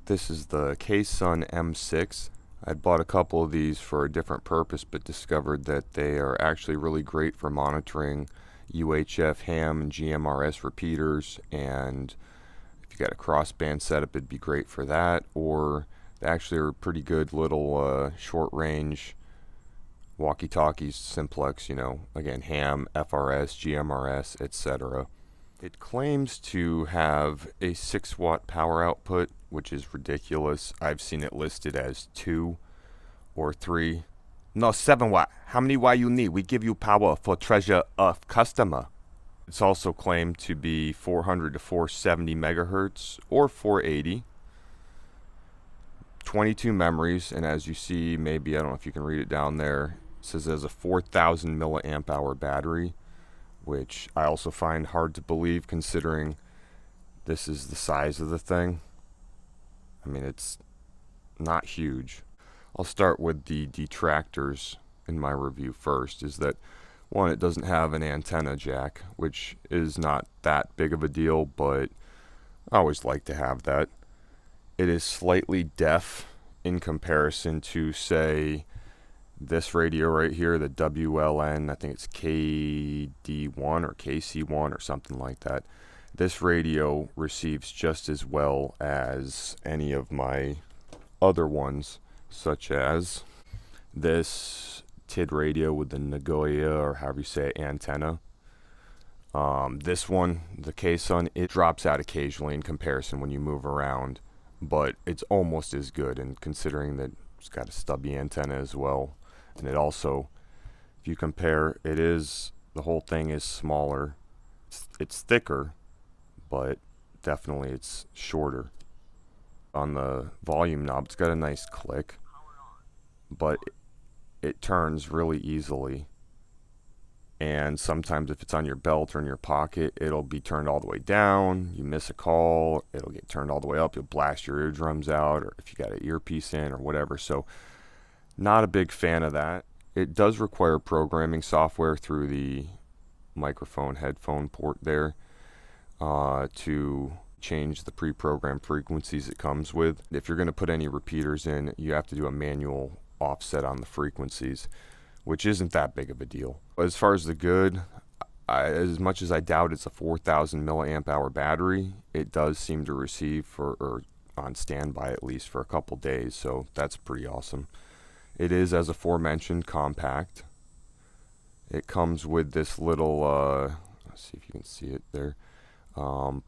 This is the KSUN M6. I'd bought a couple of these for a different purpose, but discovered that they are actually really great for monitoring UHF, ham, and GMRS repeaters, and if you got a crossband setup, it'd be great for that. Or they actually are pretty good little short-range walkie-talkies, simplex, again, ham, FRS, GMRS, etc. It claims to have a 6-watt power output, which is ridiculous. I've seen it listed as 2 or 3. No, 7 watt. How many watt you need? We give you power for treasure of customer. It's also claimed to be 400 to 470 megahertz or 480. 22 memories, and as you see, maybe, I don't know if you can read it down there, it says there's a 4,000 milliamp hour battery, which I also find hard to believe considering this is the size of the thing. I mean, it's not huge. I'll start with the detractors in my review first. Is that one, it doesn't have an antenna jack, which is not that big of a deal, but I always like to have that. It is slightly deaf in comparison to, say, this radio right here, the WLN, I think it's KD1 or KC1 or something like that. This radio receives just as well as any of my other ones, such as this TID radio with the Nagoya, or however you say it, antenna. This one, the KSUN, it drops out occasionally in comparison when you move around, but it's almost as good, and considering that it's got a stubby antenna as well. And it also, if you compare, the whole thing is smaller. It's thicker, but definitely it's shorter. On the volume knob, it's got a nice click, but it turns really easily. And sometimes if it's on your belt or in your pocket, it'll be turned all the way down. You miss a call, it'll get turned all the way up. You'll blast your eardrums out, or if you got an earpiece in or whatever. So not a big fan of that. It does require programming software through the microphone headphone port there to change the pre-programmed frequencies it comes with. If you're going to put any repeaters in, you have to do a manual offset on the frequencies, which isn't that big of a deal. As far as the good, as much as I doubt it's a 4,000 milliamp hour battery, it does seem to receive or on standby at least for a couple days, so that's pretty awesome. It is, as aforementioned, compact. It comes with this little, let's see if you can see it there,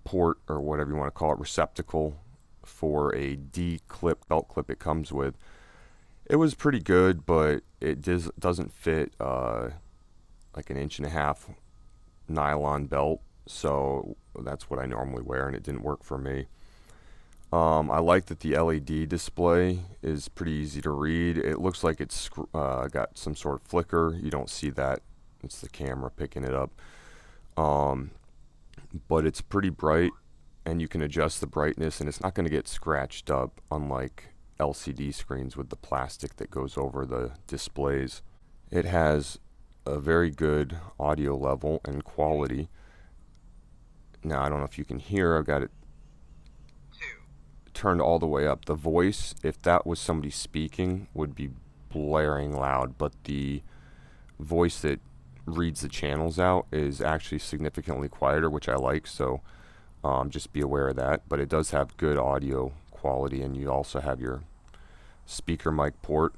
port, or whatever you want to call it, receptacle for a D-clip, belt clip it comes with. It was pretty good, but it doesn't fit like an 1.5-inch nylon belt, so that's what I normally wear, and it didn't work for me. I like that the LED display is pretty easy to read. It looks like it's got some sort of flicker. You don't see that. It's the camera picking it up. But it's pretty bright, and you can adjust the brightness, and it's not going to get scratched up, unlike LCD screens with the plastic that goes over the displays. It has a very good audio level and quality. Now, I don't know if you can hear. I've got it turned all the way up. The voice, if that was somebody speaking, would be blaring loud, but the voice that reads the channels out is actually significantly quieter, which I like, so just be aware of that. But it does have good audio quality, and you also have your speaker mic port.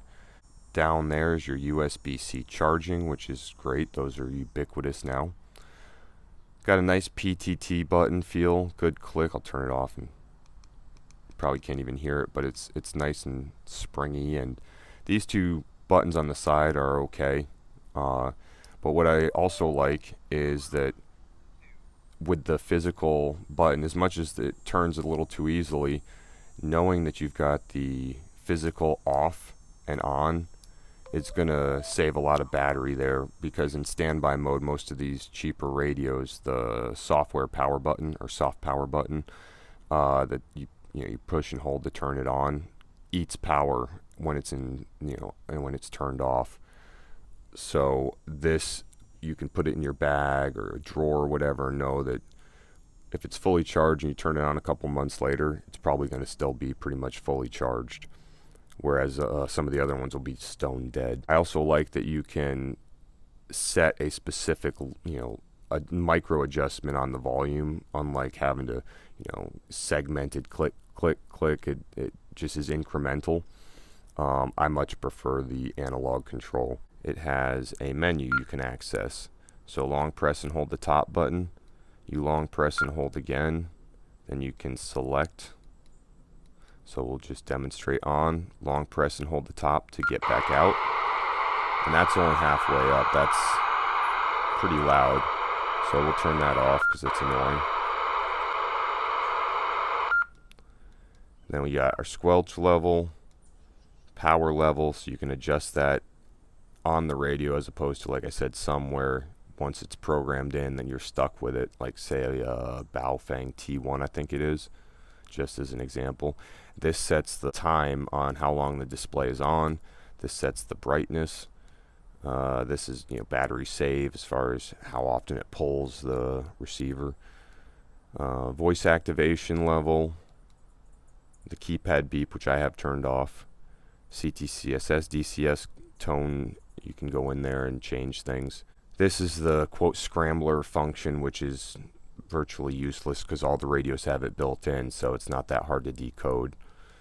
Down there is your USB-C charging, which is great. Those are ubiquitous now. Got a nice PTT button feel, good click. I'll turn it off, and probably can't even hear it, but it's nice and springy. And these two buttons on the side are okay. But what I also like is that with the physical button, as much as it turns a little too easily, knowing that you've got the physical off and on, it's going to save a lot of battery there, because in standby mode, most of these cheaper radios, the software power button or soft power button that you push and hold to turn it on eats power when it's in, and when it's turned off. So this, you can put it in your bag or a drawer or whatever, and know that if it's fully charged and you turn it on a couple months later, it's probably going to still be pretty much fully charged, whereas some of the other ones will be stone dead. I also like that you can set a specific, a micro adjustment on the volume, unlike having to, segmented click, click, click. It just is incremental. I much prefer the analog control. It has a menu you can access. So long press and hold the top button. You long press and hold again. Then you can select. So we'll just demonstrate on. Long press and hold the top to get back out. And that's only halfway up. That's pretty loud. So we'll turn that off because it's annoying. Then we got our squelch level, power level, so you can adjust that on the radio as opposed to, like I said, somewhere once it's programmed in, then you're stuck with it, like say a Baofeng T1, I think it is, just as an example. This sets the time on how long the display is on. This sets the brightness. This is battery save as far as how often it pulls the receiver. Voice activation level, the keypad beep, which I have turned off. CTCSS, DCS tone, you can go in there and change things. This is the quote scrambler function, which is virtually useless because all the radios have it built in, so it's not that hard to decode.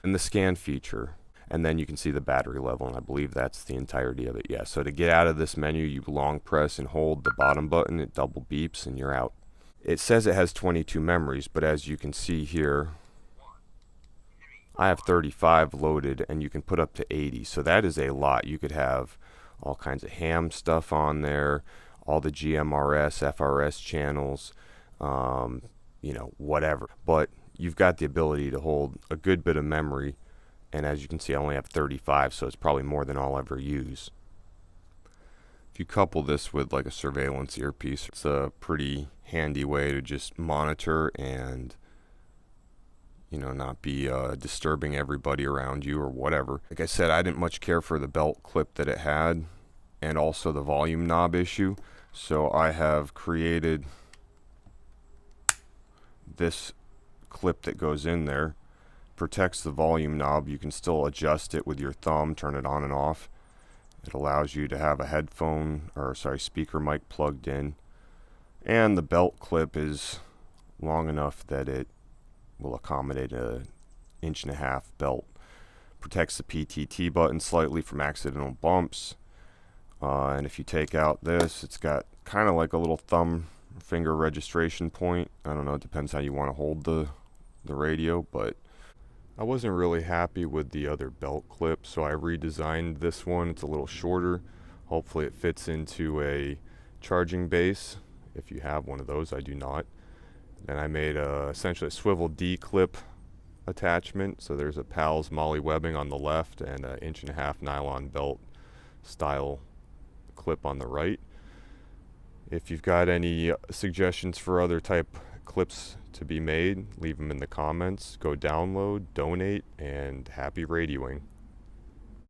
And the scan feature. And then you can see the battery level, and I believe that's the entirety of it. Yeah, so to get out of this menu, you long press and hold the bottom button, it double beeps, and you're out. It says it has 22 memories, but as you can see here, I have 35 loaded, and you can put up to 80, so that is a lot. You could have all kinds of ham stuff on there, all the GMRS, FRS channels, whatever. But you've got the ability to hold a good bit of memory, and as you can see, I only have 35, so it's probably more than I'll ever use. If you couple this with like a surveillance earpiece, it's a pretty handy way to just monitor and not be disturbing everybody around you or whatever. Like I said, I didn't much care for the belt clip that it had and also the volume knob issue, so I have created this clip that goes in there. Protects the volume knob. You can still adjust it with your thumb, turn it on and off. It allows you to have a speaker mic plugged in, and the belt clip is long enough that it will accommodate an 1.5-inch belt. Protects the PTT button slightly from accidental bumps, and if you take out this, it's got kind of like a little thumb finger registration point. I don't know, it depends how you want to hold the radio, but I wasn't really happy with the other belt clip, so I redesigned this one. It's a little shorter. Hopefully it fits into a charging base. If you have one of those, I do not. Then I made essentially a swivel D clip attachment. So there's a PALS Molly webbing on the left and an 1.5-inch nylon belt style clip on the right. If you've got any suggestions for other type clips to be made, leave them in the comments. Go download, donate, and happy radioing.